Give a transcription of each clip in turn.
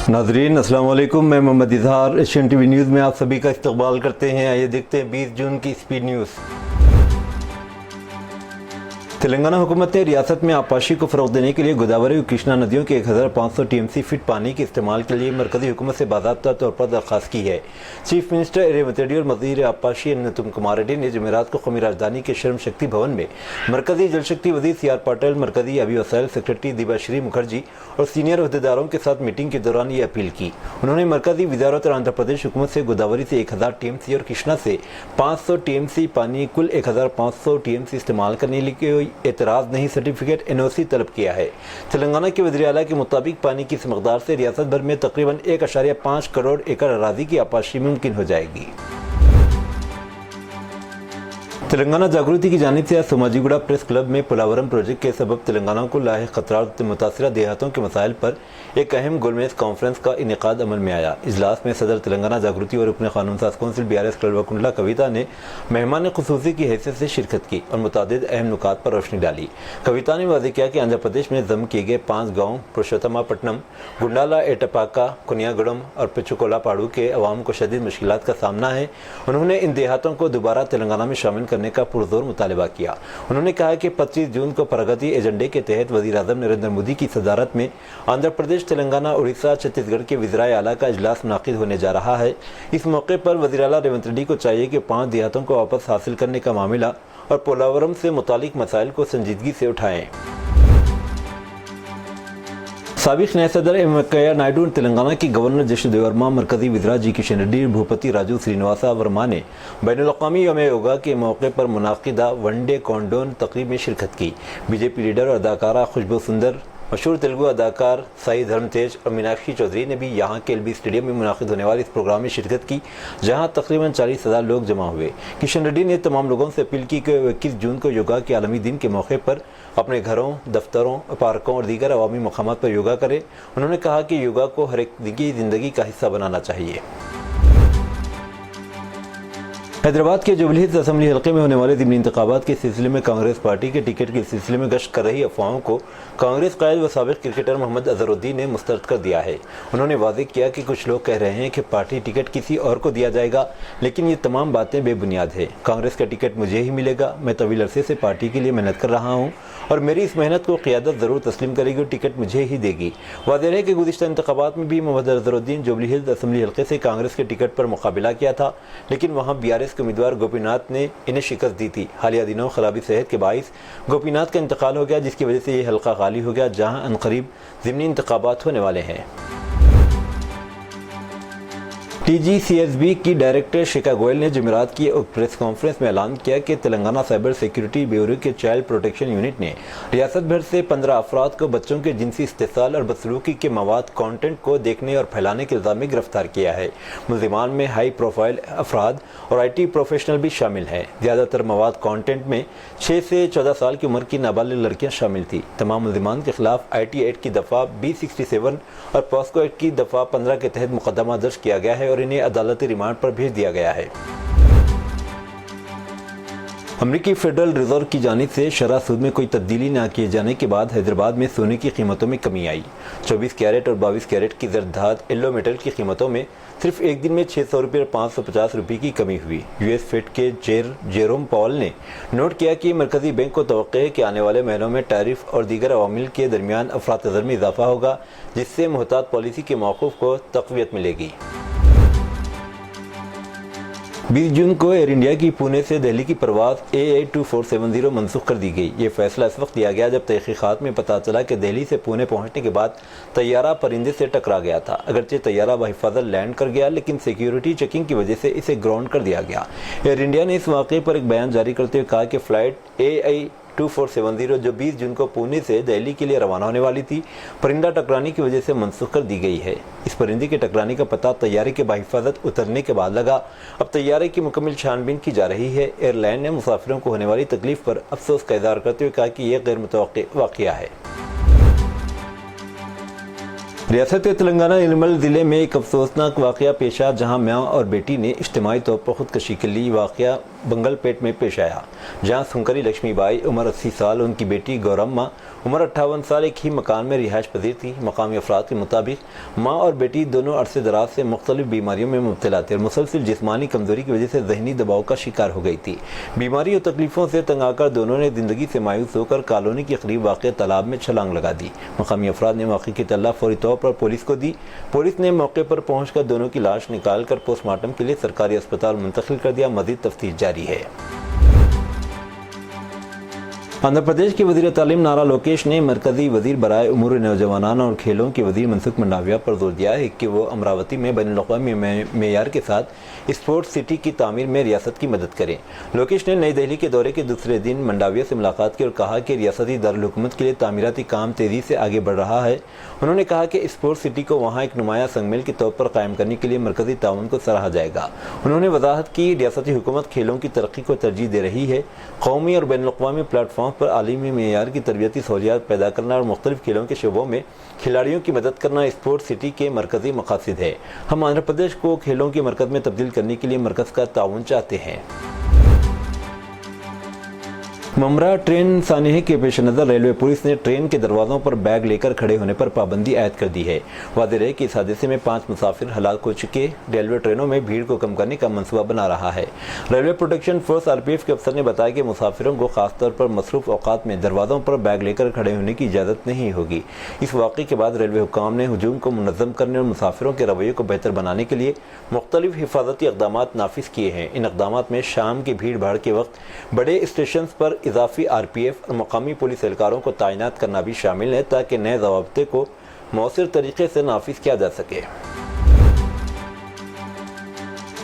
नाजरीन अस्सलाम वालेकुम, मैं Mohammad Izhar Asian TV news में आप सभी का इस्तकबाल करते हैं। आइए देखते हैं 20 जून की स्पीड न्यूज़। तेलंगाना हुकूमत ने रियासत में आबपाशी को फ़रोग़ देने के लिए गोदावरी और कृष्णा नदियों के 1500 टीएमसी फीट पानी के इस्तेमाल के लिए मरकज़ी हुकूमत से बाज़ाब्ता तौर पर दरख्वास्त की है। चीफ मिनिस्टर रेवंत रेड्डी और वज़ीर आबपाशी अन्नतुम कुमार रेड्डी ने जुमेरात को कौमी राजधानी के शर्म शक्ति भवन में मरकज़ी जल शक्ति वज़ीर CR पाटिल, मरकज़ी आबी वसाइल सेक्रेटरी दिबाश्री मुखर्जी और सीनियर अहदेदारों के साथ मीटिंग के दौरान ये अपील की। उन्होंने मरकज़ी वज़ारत और आंध्र प्रदेश हुकूमत से गोदावरी से 1000 टीएमसी और कृष्णा से 500 टीएमसी पानी कुल 1500 टीएमसी इस्तेमाल करने के लिए एतराज़ नहीं सर्टिफिकेट NOC तलब किया है। तेलंगाना के वज़ीर आला के मुताबिक पानी की इस मकदार से रियासत भर में तकरीबन 1.5 करोड़ एकड़ अराज़ी की आबपाशी मुमकिन हो जाएगी। तेलंगाना जागृति की जानिब से आज सोमाजीगुड़ा प्रेस क्लब में पोलावरम प्रोजेक्ट के सबब तेलंगाना को लाहिक खतरात मुतासिरा देहातों के मसाइल पर एक अहम गोलमेज कॉन्फ्रेंस का इनेकाद अमल में आया। इजलास में सदर तेलंगाना जागृति और रुकन कानून साज कौंसिल BRS कल्वाकुंडला कविता ने मेहमान खुसूसी की हैसियत से शिरकत की और मुतादिद अहम नुकात पर रोशनी डाली। कविता ने वाज़ेह किया कि आंध्र प्रदेश में जम किए गए 5 गाँव पुरुषोत्तमापट्टनम, गुंडाला, एटपाका, कुनियागुड़म और पिचुकोलापाड़ू के अवाम को शदीद मुश्किलात का सामना है। उन्होंने इन देहातों को दोबारा तेलंगाना में शामिल करने का पुरजोर मुतालबा किया। उन्होंने कहा कि 25 जून को प्रगति एजेंडे के तहत वज़ीर आज़म नरेंद्र मोदी की सदारत में आंध्र प्रदेश, तेलंगाना, उड़ीसा, छत्तीसगढ़ के वज़ीराए आला का इजलास मुनाकिद होने जा रहा है। इस मौके पर वज़ीर आला रेवंत रेड्डी को चाहिए कि 5 देहातों को वापस हासिल करने का मामला और पोलावरम से मुतालिक मसाइल को संजीदगी से उठाएं। साबिक नए सदर वेंकैया नायडू और तेलंगाना की गवर्नर जशु देवर्मा, मरकजी वज़ीरा जी किशन रेड्डी, भूपति राजू श्रीनिवासा वर्मा ने बैनुल-अक़वामी यौम योगा के मौके पर मुनाकिदा वनडे कॉन्डोन तकरीब में शिरकत की। BJP लीडर और अदाकारा खुशबू सुंदर, मशहूर तेलुगु अदाकार साई धर्म तेज और मीनाक्षी चौधरी ने भी यहाँ के LB स्टेडियम में मुनाकिद होने वाले इस प्रोग्राम में शिरकत की, जहाँ तकरीबन 40,000 लोग जमा हुए। किशन रेड्डी ने तमाम लोगों से अपील की कि 21 जून को योगा के आलमी दिन के मौके पर अपने घरों, दफ्तरों, पार्कों और दीगर अवामी मकामात पर योगा करें। उन्होंने कहा कि योगा को हर एक की ज़िंदगी का हिस्सा बनाना चाहिए। हैदराबाद के जुबली हिल्स असेंबली हल्के में होने वाले ज़िमनी इंतखाबात के सिलसिले में कांग्रेस पार्टी के टिकट के सिलसिले में गश्त कर रही अफवाहों को कांग्रेस कायद व साबिक क्रिकेटर मोहम्मद अजहरुद्दीन ने मुस्तरद कर दिया है। उन्होंने वाज़ेह किया कि कुछ लोग कह रहे हैं कि पार्टी टिकट किसी और को दिया जाएगा, लेकिन ये तमाम बातें बेबुनियाद है। कांग्रेस का टिकट मुझे ही मिलेगा। मैं तवील अरसे से पार्टी के लिए मेहनत कर रहा हूँ और मेरी इस मेहनत को क़ियादत ज़रूर तस्लीम करेगी और टिकट मुझे ही देगी। वाज़ेह है कि गुज़िश्ता इंतखाबात में भी मोहम्मद अजहरुद्दीन जुबली हिल्स असेंबली हल्के से कांग्रेस के टिकट पर मुकाबला किया था, लेकिन वहाँ BRS के उम्मीदवार गोपीनाथ ने इन्हें शिकस्त दी थी। हालिया दिनों खराबी सेहत के बाइस गोपीनाथ का इंतकाल हो गया, जिसकी वजह से ये हल्का खाली हो गया, जहां अनकरीब ज़िमनी इंतखाबात होने वाले हैं। TGCSB की डायरेक्टर शिखा गोयल ने जुमेरात की एक प्रेस कॉन्फ्रेंस में ऐलान किया कि तेलंगाना साइबर सिक्योरिटी ब्यूरो के चाइल्ड प्रोटेक्शन यूनिट ने रियासत भर से 15 अफराद को बच्चों के जिनसी इस्तेसाल और बदसलूकी के मवाद कंटेंट को देखने और फैलाने के इल्ज़ाम में गिरफ्तार किया है। मुल्ज़िमान में हाई प्रोफाइल अफराद और IT प्रोफेशनल भी शामिल हैं। ज़्यादातर मवाद कंटेंट में 6 से 14 साल की उम्र की नाबालिग लड़कियाँ शामिल थी। तमाम मुल्ज़िमान के खिलाफ IT एक्ट की दफ़ा B67 और पॉस्को एक्ट की दफ़ा 15 के तहत मुकदमा दर्ज किया गया है और इन्हें अदालती रिमांड पर भेज दिया गया है। अमरीकी फेडरल रिजर्व की जानिब से शरह सूद में कोई तब्दीली न किए जाने के बाद हैदराबाद में सोने की कीमतों में कमी आई। 24 कैरेट और 22 कैरेट की ज़रदाद येलो मेटल की कीमतों में सिर्फ एक दिन में 600 रुपये और 550 रुपये की कमी हुई। US फेड के जेरोम पॉल ने नोट किया कि मरकज़ी बैंक को तवक्को है कि आने वाले महीनों में टैरिफ और दीगर अवामिल के दरमियान अफरातज़र में इजाफा होगा, जिससे मुहतात पॉलिसी के मौक़ूफ़ को तक़वियत मिलेगी। 20 जून को एयर इंडिया की पुणे से दिल्ली की परवाज़ AA2470 मनसूख कर दी गई। ये फैसला इस वक्त लिया गया जब तहक़ीक़ात में पता चला कि दिल्ली से पुणे पहुंचने के बाद तैयारा परिंदे से टकरा गया था। अगरचे तैयारा बहिफाज़त लैंड कर गया, लेकिन सिक्योरिटी चेकिंग की वजह से इसे ग्राउंड कर दिया गया। एयर इंडिया ने इस वाक़े पर एक बयान जारी करते हुए कहा कि फ़्लाइट AI2470 जो 20 जून को पुणे से दिल्ली के लिए रवाना होने वाली थी, परिंदा टकराने की वजह से मनसूख कर दी गई है। इस परिंदे के टकराने का पता तैयारे के बहिफाज़त उतरने के बाद लगा। अब तैयारे की मुकम्मल छानबीन की जा रही है। एयरलाइन ने मुसाफिरों को होने वाली तकलीफ पर अफसोस का इज़हार करते हुए कहा कि यह गैर मुतवक्किअ वाक़या है। रियासत तेलंगाना निर्मल ज़िले में एक अफसोसनाक वाक़या पेश आया, जहाँ माँ और बेटी ने इज्तिमाई तौर पर खुदकशी के लिए वाक़या बंगल पेट में पेश आया, जहां सुंकरी लक्ष्मी बाई उम्र 80 साल, उनकी बेटी गौरम्मा उम्र 58 साल एक ही मकान में रिहाइश पजीर थी। मकामी अफराद के मुताबिक माँ और बेटी दोनों अरसे दराज से मुख्तलिफ बीमारियों में मुब्तला थे और मुसलसल जिस्मानी कमजोरी की वजह से जहनी दबाव का शिकार हो गई थी। बीमारी और तकलीफों से तंग आकर दोनों ने जिंदगी से मायूस होकर कॉलोनी के करीब वाक़ तालाब में छलांग लगा दी। मकामी अफराद ने मौके की इत्तला फौरी तौर पर पुलिस को दी। पुलिस ने मौके पर पहुंचकर दोनों की लाश निकाल कर पोस्टमार्टम के लिए सरकारी अस्पताल मुंतकिल कर दिया। मज़ीद तफ्तीश जारी है। आंध्र प्रदेश के वज़ीर तालीम नारा लोकेश ने मरकजी वज़ीर बराए उमूर नौजवानान और खेलों के वज़ीर मनसुख मंडाविया पर जोर दिया है कि वो अमरावती में बैनुल-अक़वामी मेयार के साथ स्पोर्ट्स सिटी की तामीर में रियासत की मदद करें। लोकेश ने नई दिल्ली के दौरे के दूसरे दिन मंडाविया से मुलाकात की और कहा कि रियासती दारुल-हुकूमत के लिए तामीराती काम तेज़ी से आगे बढ़ रहा है। उन्होंने कहा कि स्पोर्ट्स सिटी को वहाँ एक नुमाया संगमेल के तौर पर कायम करने के लिए मरकजी ताउन को सराहा जाएगा। उन्होंने वजाहत की रियासती हुकूमत खेलों की तरक्की को तरजीह दे रही है। कौमी और बैनुल-अक़वामी प्लेटफॉर्म पर आलमी मेयार की तरबियती सहूलियात पैदा करना और मुख्तलिफ खेलों के शोबों में खिलाड़ियों की मदद करना स्पोर्ट्स सिटी के मरकजी मकासद है। हम आंध्र प्रदेश को खेलों के मरकज़ में तब्दील करने के लिए मरकज़ का ताउन चाहते हैं। ममरा ट्रेन सानहे के पेश नज़र रेलवे पुलिस ने ट्रेन के दरवाज़ों पर बैग लेकर खड़े होने पर पाबंदी आयद कर दी है। वाज़ेह है कि इस हादसे में 5 मुसाफिर हलाक हो चुके। रेलवे ट्रेनों में भीड़ को कम करने का मंसूबा बना रहा है। रेलवे प्रोटेक्शन फोर्स RPF के अफसर ने बताया कि मुसाफिरों को खासतौर पर मसरूफ़ औकात में दरवाज़ों पर बैग लेकर खड़े होने की इजाज़त नहीं होगी। इस वाक़े के बाद रेलवे हुक्काम ने हुजूम को मुनज़्ज़म करने और मुसाफिरों के रवैये को बेहतर बनाने के लिए मुख्तलिफ हिफाजती इक़दामात नाफिज किए हैं। इन इक़दामात में शाम की भीड़ भाड़ के वक्त बड़े स्टेशन पर इजाफी RPF और मकामी पुलिस एहलकारों को तैनात करना भी शामिल है, ताकि नए ज़वाब्ते को मौसर तरीके से नाफिज किया जा सके।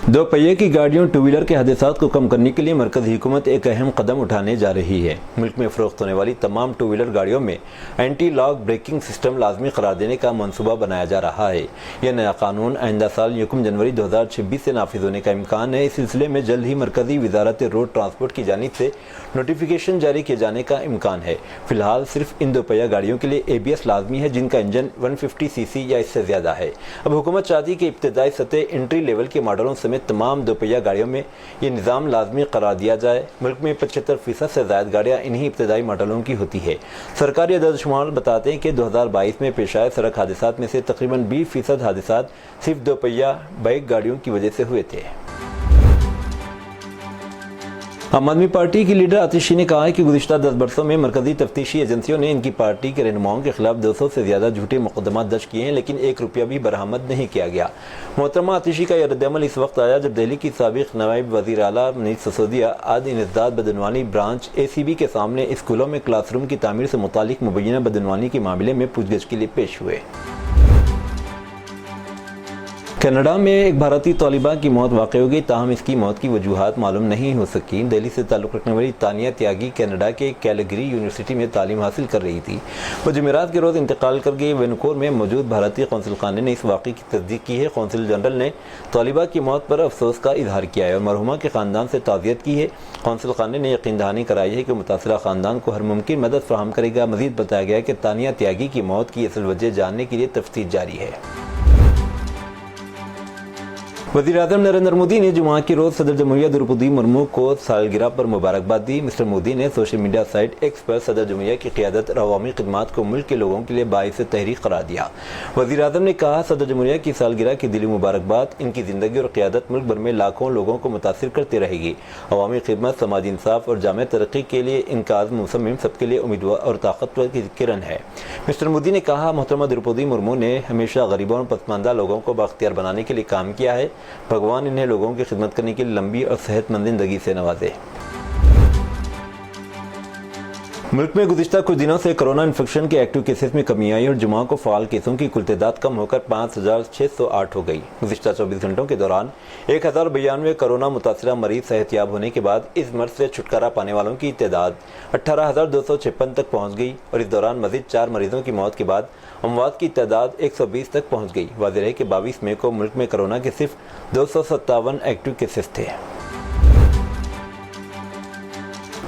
दो पहिए की गाड़ियों टू व्हीलर के हादसात को कम करने के लिए मरकज़ी हुकूमत एक अहम कदम उठाने जा रही है। मुल्क में फ़रोख्त होने वाली तमाम टू व्हीलर गाड़ियों में एंटी लॉक ब्रेकिंग सिस्टम लाजमी करार देने का मनसूबा बनाया जा रहा है। यह नया कानून आइंदा साल 1 जनवरी 2026 से नाफिज होने का इम्कान है। इस सिलसिले में जल्द ही मरकज़ी वज़ारत रोड ट्रांसपोर्ट की जानिब से नोटिफिकेशन जारी किए जाने का इम्कान है। फ़िलहाल सिर्फ इन दो पहिया गाड़ियों के लिए ABS लाजमी है, जिनका इंजन 150 cc या इससे ज़्यादा है। अब हुकूमत चाहती है कि इब्तदाई सतह एंट्री लेवल के मॉडलों समेत तमाम दोपहिया गाड़ियों में ये निज़ाम लाजमी करार दिया जाए। मुल्क में 75% से ज़ायद गाड़ियाँ इन्हीं इब्तदाई मॉडलों की होती है। सरकारी अदद-ओ-शुमार बताते हैं कि 2022 में पेश आए सड़क हादसात में से तकरीबन 20% हादसात सिर्फ दोपहिया बाइक गाड़ियों की वजह से हुए थे। आम आदमी पार्टी की लीडर आतिशी ने कहा है कि गुज़िश्ता 10 बरसों में मरकज़ी तफ्तीशी एजेंसियों ने इनकी पार्टी के रहनुमाओं के खिलाफ 200 से ज़्यादा झूठे मुकदमा दर्ज किए हैं, लेकिन 1 रुपया भी बरामद नहीं किया गया। मोहतरमा आतिशी का यह रद्द-ए-अमल इस वक्त आया जब दिल्ली की साबिक़ नायब वज़ीर आला मनीष सिसोदिया आज इंसदाद बदनवानी ब्रांच ACB के सामने स्कूलों में क्लासरूम की तामीर से मुतालिक मुबैना बदनवानी के मामले में पूछगछ के लिए पेश हुए। कनाडा में एक भारतीय तालिबा की मौत वाक़ हो गई, ताहम इसकी मौत की वजूहात मालूम नहीं हो सकी। दिल्ली से ताल्लुक़ रखने वाली तानिया त्यागी कनाडा के कैलगरी यूनिवर्सिटी में तालीम हासिल कर रही थी। वो जुमेरात के रोज़ इंतकाल कर गई। वैनकूवर में मौजूद भारतीय कौंसल खाने ने इस वाक़े की तस्दीक की है। कौंसल जनरल ने तालिबा की मौत पर अफसोस का इजहार किया है और मरहुमा के ख़ानदान से ताज़ियत की है। कौंसल खाने ने यकीन दहानी कराई है कि मुतासरा ख़ानदान को हर मुमकिन मदद फराहम करेगा। मज़ीद बताया गया कि तानिया त्यागी की मौत की असल वजह जानने के लिए तफ्तीश जारी है। वज़ीर-ए-आज़म नरेंद्र मोदी ने जुमा के रोज़ सदर जमहूरिया द्रौपदी मुर्मू को सालगिरह पर मुबारकबाद दी। मिस्टर मोदी ने सोशल मीडिया साइट X पर सदर जमहूरिया की क़ियादत और अवामी खिदमात को मुल्क के लोगों के लिए बाइस तहरीक करार दिया। वज़ीर-ए-आज़म ने कहा, सदर जमहूरिया की सालगिरह की दिली मुबारकबाद। इनकी ज़िंदगी और क़ियादत मुल्क भर में लाखों लोगों को मुतासिर करती रहेगी। अवामी खिदमत, समाजी इंसाफ और जामे तरक्की के लिए इनका मुसम्मिम सबके लिए उम्मीदवार और ताकतवर की किरण है। मिस्टर मोदी ने कहा, मोहतरमा द्रौपदी मुर्मू ने हमेशा गरीबों और पसमानदा लोगों को बाख्तियार बनाने के लिए काम किया है। भगवान इन्हें लोगों की खिदमत करने के लिए लंबी और सेहतमंद ज़िंदगी से नवाजे। मुल्क में गुज़िश्ता कुछ दिनों से कोरोना इन्फेक्शन के एक्टिव केसेस में कमी आई और जुमा को फ़ाल केसों की कुल तादाद कम होकर 5608 हो गई। गुज़िश्ता 24 घंटों के दौरान 1092 कोरोना मुतासरा मरीज सेहतयाब होने के बाद इस मर्ज से छुटकारा पाने वालों की तादाद 18,256 तक पहुँच गई और इस दौरान मज़ीद 4 मरीजों की मौत के बाद अमवात की तादाद 120 तक पहुँच गई। वाज़ेह है कि 22 मई को मुल्क में कोरोना के सिर्फ 257 एक्टिव केसेस थे।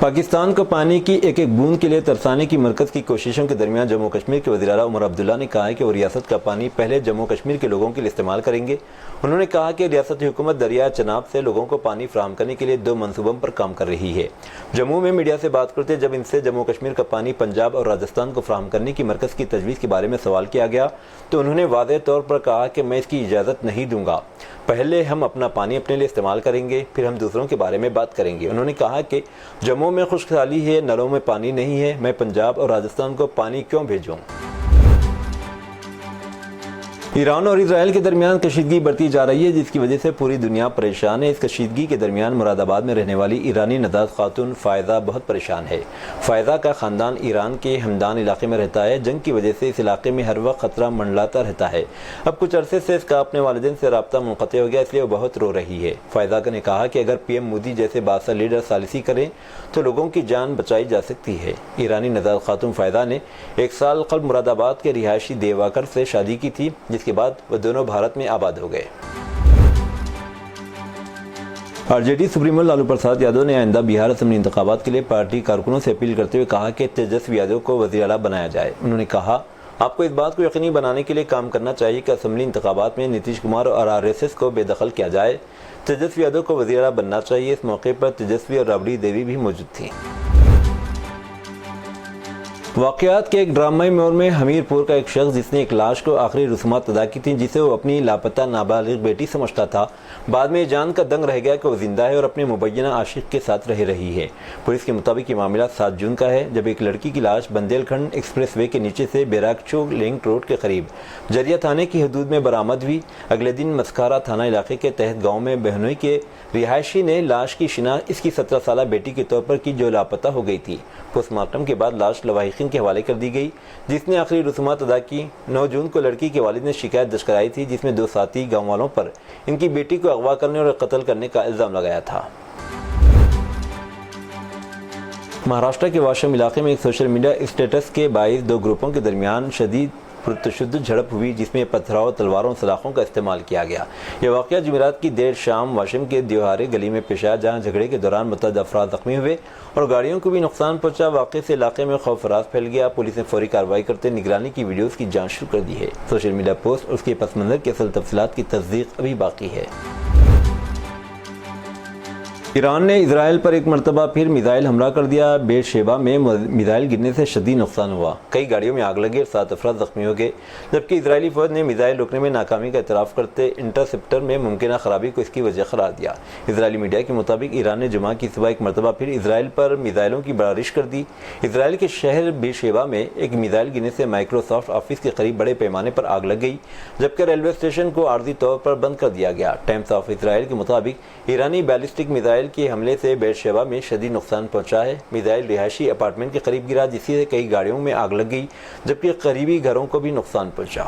پاکستان کو پانی کی ایک ایک بوند کے لیے ترسانے کی مرکز کی کوششوں کے درمیان جموں کشمیر کے وزیر اعلیٰ عمر عبداللہ نے کہا ہے کہ وہ ریاست کا پانی پہلے جموں کشمیر کے لوگوں کے لیے استعمال کریں گے۔ انہوں نے کہا کہ ریاستی حکومت دریائے چناب سے لوگوں کو پانی فراہم کرنے کے لیے 2 منصوبوں پر کام کر رہی ہے۔ جموں میں میڈیا سے بات کرتے جب ان سے جموں کشمیر کا پانی پنجاب اور راجستھان کو فراہم کرنے کی مرکز کی تجویز کے بارے میں سوال کیا گیا تو انہوں نے واضح طور پر کہا کہ میں اس کی اجازت نہیں دوں گا۔ پہلے ہم اپنا پانی اپنے لیے استعمال کریں گے، پھر ہم دوسروں کے بارے میں بات کریں گے۔ انہوں نے کہا کہ جموں میں خشک سالی ہے، نلوں میں پانی نہیں ہے، میں پنجاب اور راجستھان کو پانی کیوں بھیجوں؟ ایران اور اسرائیل کے درمیان کشیدگی بڑھتی جا رہی ہے، جس کی وجہ سے پوری دنیا پریشان ہے۔ اس کشیدگی کے درمیان مراد آباد میں رہنے والی ایرانی نژاد خاتون فائزہ بہت پریشان ہے۔ فائزہ کا خاندان ایران کے ہمدان علاقے میں رہتا ہے۔ جنگ کی وجہ سے اس علاقے میں ہر وقت خطرہ منڈلاتا رہتا ہے۔ اب کچھ عرصے سے اس کا اپنے والدین سے رابطہ منقطع ہو گیا، اس لیے وہ بہت رو رہی ہے۔ فائزہ نے کہا کہ اگر PM مودی جیسے بااثر لیڈر ثالثی کریں تو لوگوں کی جان بچائی جا سکتی ہے۔ ایرانی نژاد خاتون فائزہ نے 1 سال قبل مراد آباد کے رہائشی دیواکر سے شادی کی تھی، جس کے بعد وہ دونوں بھارت میں آباد ہو گئے۔ RJD سپریمو لالو پرساد یادو نے آئندہ بہار اسمبلی انتخابات کے لیے پارٹی کارکنوں سے اپیل کرتے ہوئے کہا کہ تیجسوی یادو کو وزیر اعلیٰ بنایا جائے۔ انہوں نے کہا، آپ کو اس بات کو یقینی بنانے کے لیے کام کرنا چاہیے کہ اسمبلی انتخابات میں نتیش کمار اور RSS کو بے دخل کیا جائے۔ تیجسوی یادو کو وزیر اعلیٰ بننا چاہیے۔ اس موقع پر تیجسوی اور رابڑی دیوی بھی موجود تھیں۔ واقعات کے ایک ڈرامائی موڑ میں حمیر پور کا ایک شخص جس نے ایک لاش کو آخری رسومات ادا کی تھیں، جسے وہ اپنی لاپتہ نابالغ بیٹی سمجھتا تھا، بعد میں یہ جان کا دنگ رہ گیا کہ وہ زندہ ہے اور اپنے مبینہ عاشق کے ساتھ رہ رہی ہے۔ پولیس کے مطابق یہ معاملہ 7 جون کا ہے، جب ایک لڑکی کی لاش بندیل کھنڈ ایکسپریس وے کے نیچے سے بیراکچو لنک روڈ کے قریب جریا تھانے کی حدود میں برآمد ہوئی۔ اگلے دن مسکارا تھانہ علاقے کے تحت گاؤں میں بہنوئی کے رہائشی نے لاش کی شناخت اس کی 17 سالہ بیٹی کے طور پر کی، جو لاپتہ ہو گئی تھی۔ پوسٹ مارٹم کے بعد لاش لواحقین کے حوالے کر دی گئی، جس نے آخری رسومات ادا کی۔ 9 جون کو لڑکی کے والد نے شکایت درج کرائی تھی، جس میں 2 ساتھی گاؤں والوں پر ان کی بیٹی کو اغوا کرنے اور قتل کرنے کا الزام لگایا تھا۔ مہاراشٹر کے واشم علاقے میں ایک سوشل میڈیا اسٹیٹس کے باعث 2 گروپوں کے درمیان شدید پرتشدد جھڑپ ہوئی، جس میں پتھراؤ، تلواروں اور سلاخوں کا استعمال کیا گیا۔ یہ واقعہ جمعرات کی دیر شام واشم کے دیوہارے گلی میں پیش آیا، جہاں جھگڑے کے دوران متعدد افراد زخمی ہوئے اور گاڑیوں کو بھی نقصان پہنچا۔ واقعے سے علاقے میں خوف و راز پھیل گیا۔ پولیس نے فوری کارروائی کرتے نگرانی کی ویڈیوز کی جانچ شروع کر دی ہے۔ سوشل میڈیا پوسٹ اور اس کے پس منظر کی اصل تفصیلات کی تصدیق ابھی باقی ہے۔ ایران نے اسرائیل پر ایک مرتبہ پھر میزائل حملہ کر دیا۔ بیٹ شیبہ میں میزائل گرنے سے شدید نقصان ہوا، کئی گاڑیوں میں آگ لگی اور 7 افراد زخمی ہو گئے، جبکہ اسرائیلی فوج نے میزائل روکنے میں ناکامی کا اعتراف کرتے انٹرسپٹر میں ممکنہ خرابی کو اس کی وجہ قرار دیا۔ اسرائیلی میڈیا کے مطابق ایران نے جمعہ کی صبح ایک مرتبہ پھر اسرائیل پر میزائلوں کی بارش کر دی۔ اسرائیل کے شہر بیٹ شیبہ میں ایک میزائل گرنے سے مائیکروسافٹ آفس کے قریب بڑے پیمانے پر آگ لگ گئی، جبکہ ریلوے اسٹیشن کو عارضی طور پر بند کر دیا گیا۔ ٹائمز آف اسرائیل کے مطابق ایرانی بیلسٹک میزائل کے حملے سے بیٹ شیبہ میں شدید نقصان پہنچا ہے۔ میزائل رہائشی اپارٹمنٹ کے قریب گرا، جس سے کئی گاڑیوں میں آگ لگ گئی، جبکہ قریبی گھروں کو بھی نقصان پہنچا۔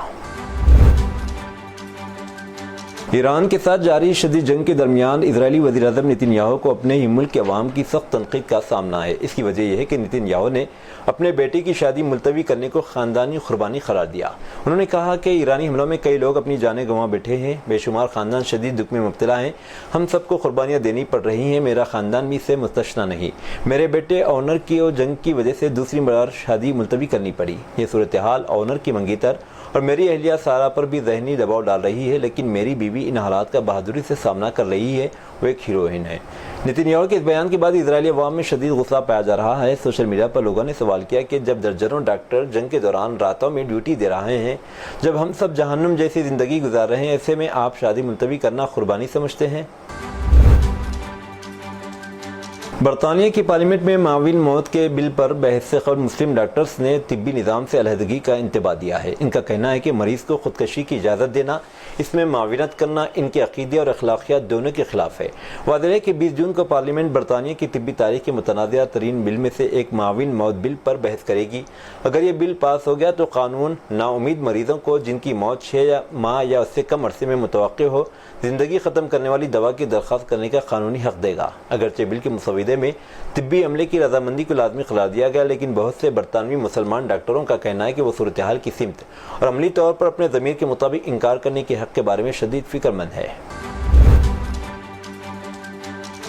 ایران کے ساتھ جاری شدید جنگ کے درمیان اسرائیلی وزیر اعظم نتن یاہو کو اپنے ہی ملک کے عوام کی سخت تنقید کا سامنا ہے۔ اس کی وجہ یہ ہے کہ نتن یاہو نے اپنے بیٹے کی شادی ملتوی کرنے کو خاندانی قربانی قرار دیا۔ انہوں نے کہا کہ ایرانی حملوں میں کئی لوگ اپنی جانیں گنوا بیٹھے ہیں، بے شمار خاندان شدید دکھ میں مبتلا ہیں، ہم سب کو قربانیاں دینی پڑ رہی ہیں، میرا خاندان بھی اس سے مستثنیٰ نہیں۔ میرے بیٹے آنر کی جنگ کی وجہ سے دوسری بار شادی ملتوی کرنی پڑی۔ یہ صورتحال آنر کی منگیتر اور میری اہلیہ سارہ پر بھی ذہنی دباؤ ڈال رہی ہے، لیکن میری بیوی ان حالات کا بہادری سے سامنا کر رہی ہے، وہ ایک ہیروئن ہے۔ نتن یاہو کے اس بیان کے بعد اسرائیلی عوام میں شدید غصہ پایا جا رہا ہے۔ سوشل میڈیا پر لوگوں نے سوال کیا کہ جب درجنوں ڈاکٹر جنگ کے دوران راتوں میں ڈیوٹی دے رہے ہیں، جب ہم سب جہنم جیسی زندگی گزار رہے ہیں، ایسے میں آپ شادی ملتوی کرنا قربانی سمجھتے ہیں؟ برطانیہ کی پارلیمنٹ میں معاون موت کے بل پر بحث سے قبل مسلم ڈاکٹرز نے طبی نظام سے علیحدگی کا انتباہ دیا ہے۔ ان کا کہنا ہے کہ مریض کو خودکشی کی اجازت دینا، اس میں معاونت کرنا ان کے عقیدے اور اخلاقیات دونوں کے خلاف ہے۔ واضح ہے کہ 20 جون کو پارلیمنٹ برطانیہ کی طبی تاریخ کے متنازع ترین بل میں سے ایک معاون موت بل پر بحث کرے گی۔ اگر یہ بل پاس ہو گیا تو قانون نا امید مریضوں کو جن کی موت 6 ماہ یا اس سے کم عرصے میں متوقع ہو، زندگی ختم کرنے والی دوا کی درخواست کرنے کا قانونی حق دے گا۔ اگرچہ بل کے مسودے میں طبی عملے کی رضامندی کو لازمی قرار دیا گیا، لیکن بہت سے برطانوی مسلمان ڈاکٹروں کا کہنا ہے کہ وہ صورتحال کی سمت اور عملی طور پر اپنے ضمیر کے مطابق انکار کرنے کے حق کے بارے میں شدید فکر مند ہے۔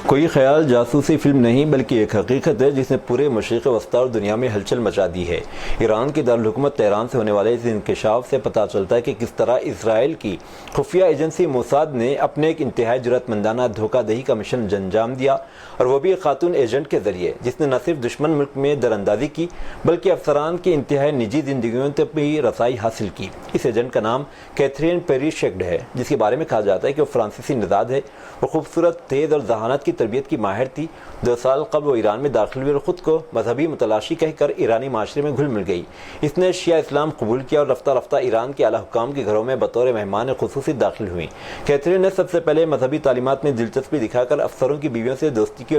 کوئی خیال جاسوسی فلم نہیں بلکہ ایک حقیقت ہے جس نے پورے مشرق وسطی اور دنیا میں ہلچل مچا دی ہے۔ ایران کے دارالحکومت تہران سے ہونے والے اس انکشاف سے پتہ چلتا ہے کہ کس طرح اسرائیل کی خفیہ ایجنسی موساد نے اپنے ایک انتہائی جرأت مندانہ دھوکہ دہی کا مشن انجام دیا، اور وہ بھی ایک خاتون ایجنٹ کے ذریعے جس نے نہ صرف دشمن ملک میں دراندازی کی بلکہ افسران کی انتہائی نجی زندگیوں تک بھی رسائی حاصل کی۔ اس ایجنٹ کا نام کیتھرین پیری شیکڈ ہے، جس کے بارے میں کہا جاتا ہے کہ وہ فرانسیسی نژاد ہے۔ وہ خوبصورت، تیز اور ذہانت کی تربیت کی ماہر تھی۔ 2 سال قبل وہ ایران میں داخل ہوئی اور خود کو مذہبی متلاشی کہہ کر ایرانی معاشرے میں گھل مل گئی۔ اس نے شیعہ اسلام قبول کیا اور رفتہ رفتہ ایران کے اعلیٰ حکام کے گھروں میں بطور مہمان خصوصی داخل ہوئی۔ کیتھرین نے سب سے پہلے مذہبی تعلیمات میں دلچسپی دکھا کر افسروں کی بیویوں سے دوستی کی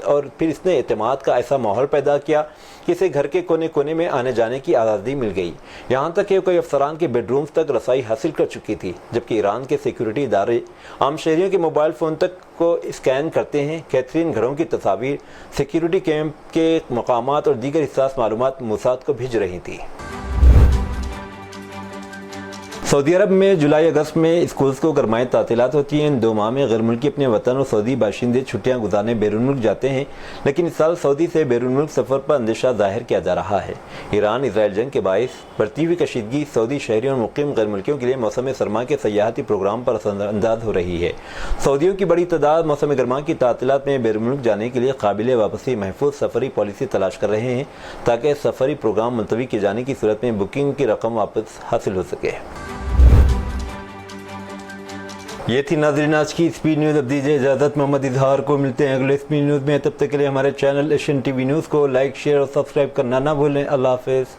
اور پھر اس نے اعتماد کا ایسا ماحول پیدا کیا کہ اسے گھر کے کونے کونے میں آنے جانے کی آزادی مل گئی، یہاں تک کہ کوئی افسران کے بیڈ رومز تک رسائی حاصل کر چکی تھی، جبکہ ایران کے سیکیورٹی ادارے عام شہریوں کے موبائل فون تک کو اسکین کرتے ہیں۔ کیتھرین گھروں کی تصاویر، سیکیورٹی کیمپ کے مقامات اور دیگر حساس معلومات موساد کو بھیج رہی تھی۔ سعودی عرب میں جولائی اگست میں اسکولز کو گرمائے تعطیلات ہوتی ہیں۔ ان 2 ماہ میں غیر ملکی اپنے وطن اور سعودی باشندے چھٹیاں گزارنے بیرون ملک جاتے ہیں، لیکن اس سال سعودی سے بیرون ملک سفر پر اندیشہ ظاہر کیا جا رہا ہے۔ ایران اسرائیل جنگ کے باعث بڑھتی ہوئی کشیدگی سعودی شہریوں اور مقیم غیر ملکیوں کے لیے موسم سرما کے سیاحتی پروگرام پر اثر انداز ہو رہی ہے۔ سعودیوں کی بڑی تعداد موسم گرما کی تعطیلات میں بیرون ملک جانے کے لیے قابل واپسی محفوظ سفری پالیسی تلاش کر رہے ہیں تاکہ سفری پروگرام ملتوی کیے جانے کی صورت میں بکنگ کی رقم واپس حاصل ہو سکے۔ یہ تھی ناظرین آج کی اسپیڈ نیوز۔ اب دیجیے اجازت، محمد اظہار کو ملتے ہیں اگلے اسپیڈ نیوز میں۔ تب تک کے لیے ہمارے channel Asian T V news کو لائک، شیئر اور سبسکرائب کرنا نہ بھولیں۔ اللہ حافظ۔